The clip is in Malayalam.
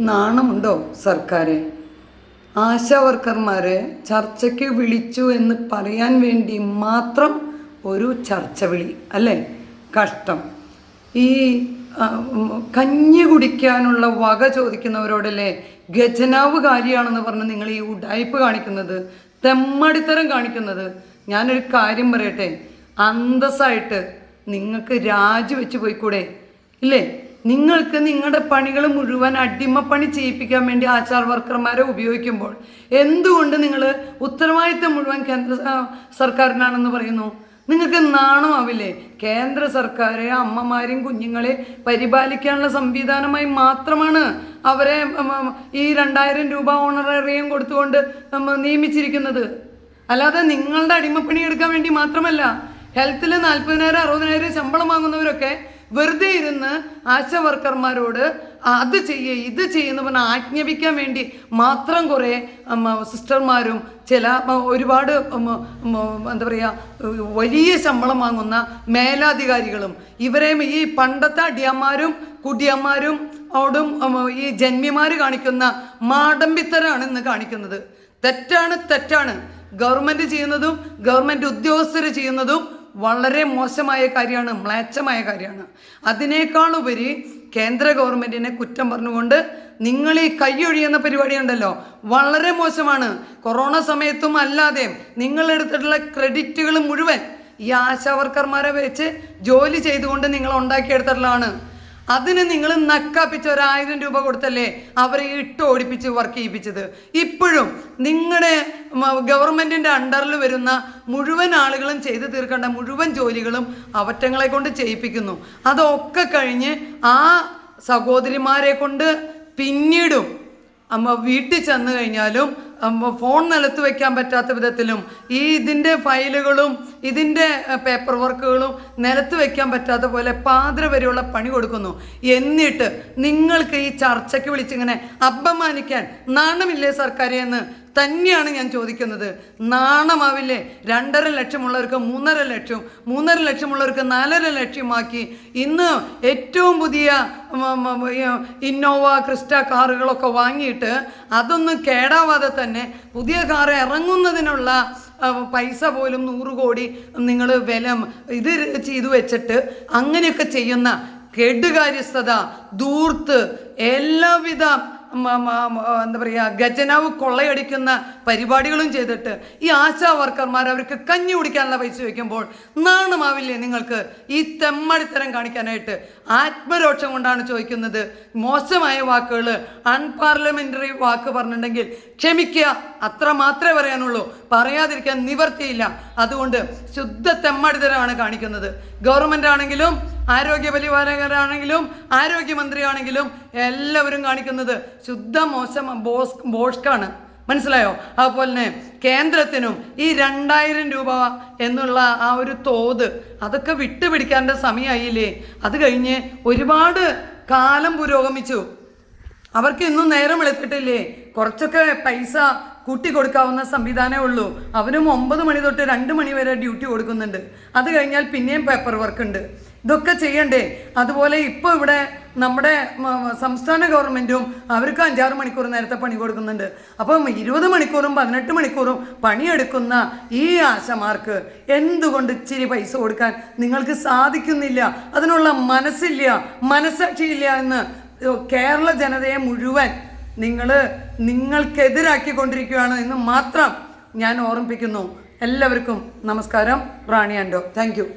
നാണമുണ്ടോ സർക്കാരെ? ആശാവർക്കർമാരെ ചർച്ചയ്ക്ക് വിളിച്ചു എന്ന് പറയാൻ വേണ്ടി മാത്രം ഒരു ചർച്ച വിളി അല്ലേ? കഷ്ടം. ഈ കഞ്ഞി കുടിക്കാനുള്ള വക ചോദിക്കുന്നവരോടല്ലേ ഖജനാവുകാരിയാണെന്ന് പറഞ്ഞ് നിങ്ങൾ ഈ ഉഡായിപ്പ് കാണിക്കുന്നത്, തെമ്മടിത്തരം കാണിക്കുന്നത്? ഞാനൊരു കാര്യം പറയട്ടെ, അന്തസ്സായിട്ട് നിങ്ങൾക്ക് രാജിവെച്ച് പോയിക്കൂടെ? ഇല്ലേ? നിങ്ങൾക്ക് നിങ്ങളുടെ പണികൾ മുഴുവൻ അടിമപ്പണി ചെയ്യിപ്പിക്കാൻ വേണ്ടി ആശാ വർക്കർമാരെ ഉപയോഗിക്കുമ്പോൾ എന്തുകൊണ്ട് നിങ്ങൾ ഉത്തരവാദിത്തം മുഴുവൻ കേന്ദ്ര സർക്കാരിനാണെന്ന് പറയുന്നു? നിങ്ങൾക്ക് നാണമാവില്ലേ? കേന്ദ്ര സർക്കാർ അമ്മമാരെയും കുഞ്ഞുങ്ങളെ പരിപാലിക്കാനുള്ള സംവിധാനമായി മാത്രമാണ് അവരെ ഈ 2000 രൂപ ഓണറേറിയം കൊടുത്തുകൊണ്ട് നിയമിച്ചിരിക്കുന്നത്. അല്ലാതെ നിങ്ങളുടെ അടിമപ്പണി എടുക്കാൻ വേണ്ടി മാത്രമല്ല. ഹെൽത്തിൽ 40,000 60,000 ശമ്പളം വാങ്ങുന്നവരൊക്കെ വെറുതെ ഇരുന്ന് ആശാ വർക്കർമാരോട് അത് ചെയ്യേ ഇത് ചെയ്യുന്ന പറഞ്ഞാൽ ആജ്ഞാപിക്കാൻ വേണ്ടി മാത്രം കുറേ സിസ്റ്റർമാരും ചില ഒരുപാട് എന്താ പറയുക വലിയ ശമ്പളം വാങ്ങുന്ന മേലധികാരികളും ഇവരെ ഈ പണ്ടത്തെ അടിയന്മാരും കുടിയന്മാരും ഓടും ഈ ജന്മിമാർ കാണിക്കുന്ന മാടമ്പിത്തരാണ് ഇന്ന് കാണിക്കുന്നത്. തെറ്റാണ്. ഗവൺമെൻറ് ചെയ്യുന്നതും ഗവൺമെൻറ് ഉദ്യോഗസ്ഥർ ചെയ്യുന്നതും വളരെ മോശമായ കാര്യമാണ്, മ്ലേച്ഛമായ കാര്യമാണ്. അതിനേക്കാളുപരി കേന്ദ്ര ഗവൺമെൻറ്റിനെ കുറ്റം പറഞ്ഞുകൊണ്ട് നിങ്ങൾ ഈ കൈയൊഴിയുന്ന പരിപാടി ഉണ്ടല്ലോ, വളരെ മോശമാണ്. കൊറോണ സമയത്തും അല്ലാതെയും നിങ്ങളെടുത്തിട്ടുള്ള ക്രെഡിറ്റുകൾ മുഴുവൻ ഈ ആശാവർക്കർമാരെ വെച്ച് ജോലി ചെയ്തുകൊണ്ട് നിങ്ങൾ ഉണ്ടാക്കിയെടുത്തിട്ടുള്ളതാണ്. അതിന് നിങ്ങൾ നക്കാപ്പിച്ച് 1000 രൂപ കൊടുത്തല്ലേ അവരെ ഇട്ട് ഓടിപ്പിച്ച് വർക്ക് ചെയ്യിപ്പിച്ചത്. ഇപ്പോഴും നിങ്ങളുടെ ഗവൺമെൻറ്റിൻ്റെ അണ്ടറിൽ വരുന്ന മുഴുവൻ ആളുകളും ചെയ്തു തീർക്കേണ്ട മുഴുവൻ ജോലികളും അവറ്റങ്ങളെ കൊണ്ട് ചെയ്യിപ്പിക്കുന്നു. അതൊക്കെ കഴിഞ്ഞ് ആ സഹോദരിമാരെ കൊണ്ട് പിന്നീടും വീട്ടിൽ ചെന്ന് കഴിഞ്ഞാലും ഫോൺ നിലത്ത് വയ്ക്കാൻ പറ്റാത്ത വിധത്തിലും ഇതിൻ്റെ ഫയലുകളും ഇതിൻ്റെ പേപ്പർ വർക്കുകളും നിലത്ത് വയ്ക്കാൻ പറ്റാത്ത പോലെ പാതിര വരെയുള്ള പണി കൊടുക്കുന്നു. എന്നിട്ട് നിങ്ങൾക്ക് ഈ ചർച്ചയ്ക്ക് വിളിച്ചിങ്ങനെ അപമാനിക്കാൻ നാണമില്ലേ സർക്കാരെ എന്ന് തന്നെയാണ് ഞാൻ ചോദിക്കുന്നത്. നാണമാവില്ലേ? 2.5 ലക്ഷമുള്ളവർക്ക് 3.5 ലക്ഷം, 3.5 ലക്ഷമുള്ളവർക്ക് 4.5 ലക്ഷമാക്കി ഇന്ന് ഏറ്റവും പുതിയ ഇന്നോവ ക്രിസ്റ്റ കാറുകളൊക്കെ വാങ്ങിയിട്ട് അതൊന്നും കേടാവാതെ തന്നെ പുതിയ കാർ ഇറങ്ങുന്നതിനുള്ള പൈസ പോലും 100 കോടി നിങ്ങൾ വില ഇത് ചെയ്തു വെച്ചിട്ട് അങ്ങനെയൊക്കെ ചെയ്യുന്ന കെടുകാര്യസ്ഥത, ധൂർത്ത്, എല്ലാവിധ എന്താ പറയുക ഖജനാവ് കൊള്ളയടിക്കുന്ന പരിപാടികളും ചെയ്തിട്ട് ഈ ആശാ വർക്കർമാർ അവർക്ക് കഞ്ഞി കുടിക്കാനുള്ള പൈസ വയ്ക്കുമ്പോൾ നാണമാവില്ലേ നിങ്ങൾക്ക് ഈ തെമ്മടിത്തരം കാണിക്കാനായിട്ട്? ആത്മരോക്ഷം കൊണ്ടാണ് ചോദിക്കുന്നത്. മോശമായ വാക്കുകൾ, അൺപാർലമെൻ്ററി വാക്ക് പറഞ്ഞിട്ടുണ്ടെങ്കിൽ ക്ഷമിക്കുക, അത്ര മാത്രമേ പറയാനുള്ളൂ. പറയാതിരിക്കാൻ നിവർത്തിയില്ല. അതുകൊണ്ട് ശുദ്ധ തെമ്മടിത്തരമാണ് കാണിക്കുന്നത്. ഗവൺമെൻറ് ആണെങ്കിലും ആരോഗ്യ പരിപാലകരാണെങ്കിലും ആരോഗ്യമന്ത്രിയാണെങ്കിലും എല്ലാവരും കാണിക്കുന്നത് ശുദ്ധ മോശം ബോഷ്കാണ്. മനസ്സിലായോ? അതുപോലെ തന്നെ കേന്ദ്രത്തിനും ഈ 2000 രൂപ എന്നുള്ള ആ ഒരു തോത് അതൊക്കെ വിട്ടുപിടിക്കാൻ്റെ സമയമായില്ലേ? അത് കഴിഞ്ഞ് ഒരുപാട് കാലം പുരോഗമിച്ചു. അവർക്ക് ഇന്നും നേരം വെളുത്തിട്ടില്ലേ? കുറച്ചൊക്കെ പൈസ കൂട്ടി കൊടുക്കാവുന്ന സംവിധാനമേ ഉള്ളൂ. അവരും 9 മണി തൊട്ട് 2 മണി വരെ ഡ്യൂട്ടി കൊടുക്കുന്നുണ്ട്. അത് കഴിഞ്ഞാൽ പിന്നെയും പേപ്പർ വർക്ക് ഉണ്ട്. ഇതൊക്കെ ചെയ്യണ്ടേ? അതുപോലെ ഇപ്പോൾ ഇവിടെ നമ്മുടെ സംസ്ഥാന ഗവൺമെൻറ്റും അവർക്ക് 5-6 മണിക്കൂർ നേരത്തെ പണി കൊടുക്കുന്നുണ്ട്. അപ്പം 20 മണിക്കൂറും 18 മണിക്കൂറും പണിയെടുക്കുന്ന ഈ ആശമാർക്ക് എന്തുകൊണ്ട് ഇച്ചിരി പൈസ കൊടുക്കാൻ നിങ്ങൾക്ക് സാധിക്കുന്നില്ല? അതിനുള്ള മനസ്സില്ല, മനസ്സാക്ഷിയില്ല എന്ന് കേരള ജനതയെ മുഴുവൻ നിങ്ങൾക്കെതിരാക്കിക്കൊണ്ടിരിക്കുകയാണ് എന്ന് മാത്രം ഞാൻ ഓർമ്മിപ്പിക്കുന്നു. എല്ലാവർക്കും നമസ്കാരം. റാണി ആൻഡോ. Thank U.